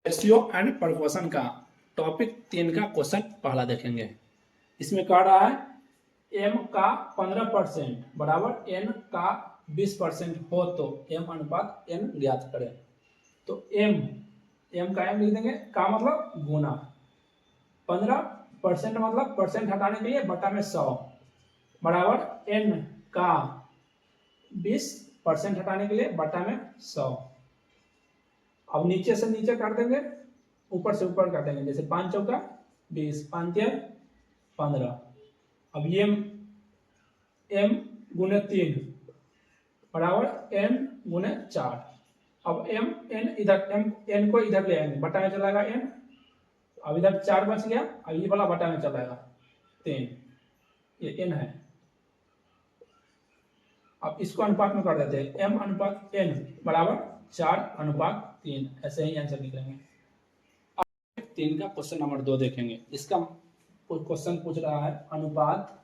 Ratio and proportion का topic 3 का question पहला देखेंगे। इसमें कह रहा है m का 15% बराबर n का 20% हो तो m अनुपात n ज्ञात करें। तो m का m लिख देंगे, का मतलब गुना, 15% मतलब परसेंट हटाने के लिए बटा में 100 बराबर n का 20% हटाने के लिए बटा में 100। अब नीचे से नीचे कर देंगे, ऊपर से ऊपर कर देंगे। जैसे 5 चौका 20, 5 तिया 15। अब ये m गुने 3 बराबर n गुने 4। अब m n इधर n को इधर ले आएंगे, बटा में चलाएगा n। अब इधर 4 बच गया, अब ये वाला बटा में चलाएगा 3, ये n है। अब इसको अनुपात में कर देते हैं, m अनुपात n बराबर 4:3। ऐसे ही आंसर निकलेंगे। अब 3 का क्वेश्चन नंबर 2 देखेंगे। इसका क्वेश्चन पूछ रहा है अनुपात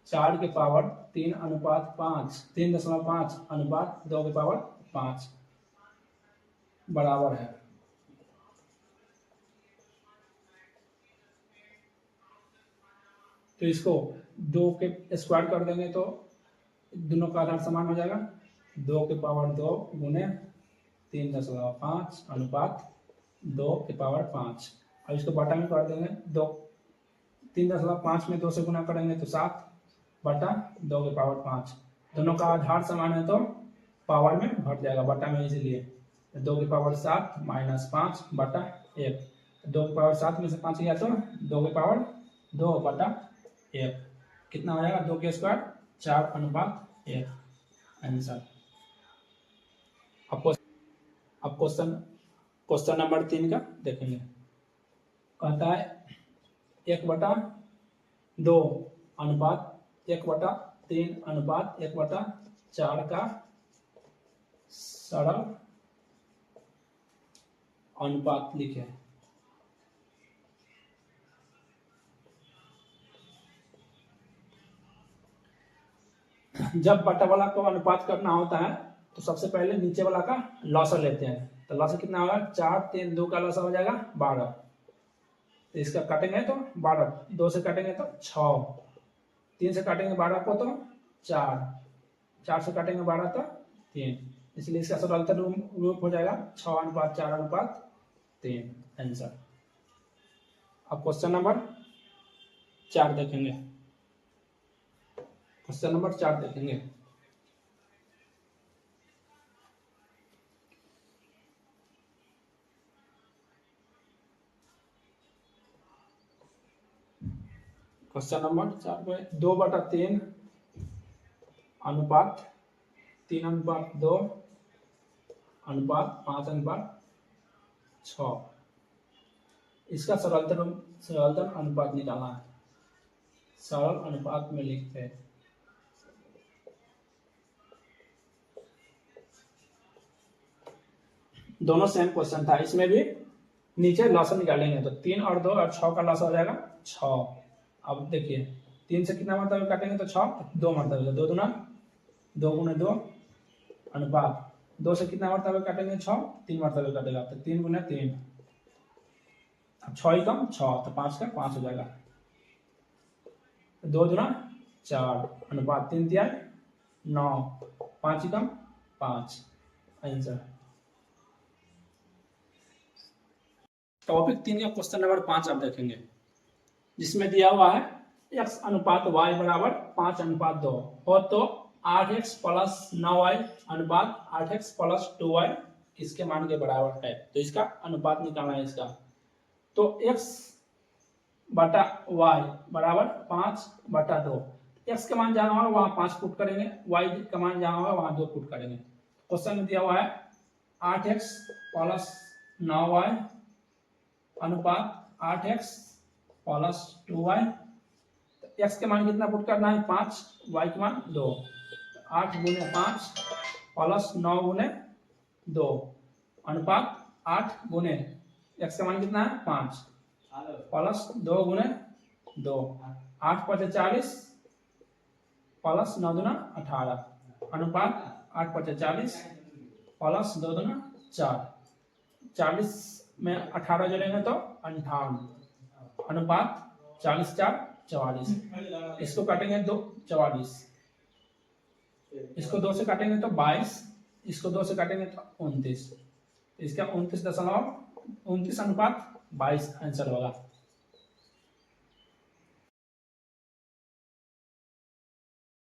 4 के पावर 3:5 3.5 अनुपात 2 के पावर 5 बराबर है। तो इसको 2 के स्क्वायर कर देंगे तो दोनों का आधार समान हो जाएगा। 2 के पावर 2 गुने 3.5 अनुपात 2 के पावर 5। अब इसको बटा में कर देंगे, 3.5 में 2 से गुना करेंगे तो 7 बटा 2 के पावर 5। दोनों का आधार समान है तो पावर में घट जाएगा, बटा में इसलिए 2 के पावर 7 माइनस 5 बटा 1। 2 के पावर 7 में से 5 गया तो 2 के पावर 2 बटा 1 कितना हो जाएगा, 2 के स्क्वायर 4:1 आंसर। अब क्वेश्चन नंबर 3 का देखेंगे। कहता है 1/2 अनुपात 1/3 अनुपात 1/4 का सरल अनुपात लिखे। जब बटा वाला को अनुपात करना होता है तो सबसे पहले नीचे वाला का लॉसर लेते हैं। तो लॉसर कितना होगा, 4 3 2 का लॉसर हो जाएगा 12। तो इसका काटेंगे तो 12, 2 से काटेंगे तो 6, 3 से काटेंगे 12 को तो 4, 4 से काटेंगे 12 तो 3। इसलिए इसका सरलतम रूप हो जाएगा 6:4:3 आंसर। अब क्वेश्चन नंबर 4 देखेंगे। क्वेश्चन नंबर 4 देखेंगे। क्वेश्चन नंबर 4 में 2/3 अनुपात 3:2 अनुपात 5:6 इसका सरलतम अनुपात निकालना है। सरल अनुपात में लिखते हैं। दोनों सेम क्वेश्चन था, इसमें भी नीचे लॉसर निकालेंगे तो 3 और 2 और 6 का लॉसर हो जाएगा 6। अब देखिए 3 से कितना मरतबा काटेंगे तो 6, 2 मरतबा, 2 दूना 2 गुने 2 अनुपात 2 से कितना मरतबा काटेंगे 6, 3 मरतबा काटेगा तो 3 गुने 3। अब 6 ही कम 6 तो 5 का 5 हो जाएगा। 2 दूना 4 अनुपात 3 तिया 9, 5 ही कम 5 आंसर। टॉपिक 3 का क्वेश्चन नंबर 5 आप देखेंगे, जिसमें दिया हुआ है x अनुपात y बराबर 5:2 हो तो 8x प्लस 9y अनुपात 8x प्लस 2y इसके मान के बराबर है। तो इसका अनुपात निकालना है इसका। तो x बटा y बराबर 5/2। x का मान जहां होगा वहां 5 पुट करेंगे, y का मान जहां होगा वहां 2 पुट करेंगे। क्वेश्चन में दिया हुआ है 8x प्लस 9y अनुपात 8x प्लस 2y। x के मान कितना पुट करना है 5, y के मान 2। 8 गुने 5 प्लस 9 गुने 2 अनुपात 8 गुने x का मान कितना है 5 प्लस 2 गुने 2, 8 × 5 = 40 प्लस 9 दूना 18 अनुपात 8 × 5 = 40 प्लस 2 दूना 4, 40 में 18 जोड़ेंगे तो 58, अनुपात 40 4 44। इसको काटेंगे 2 44, इसको 2 से काटेंगे तो 22, इसको 2 से काटेंगे तो 29। इसका 29 अनुपात 22 आंसर होगा।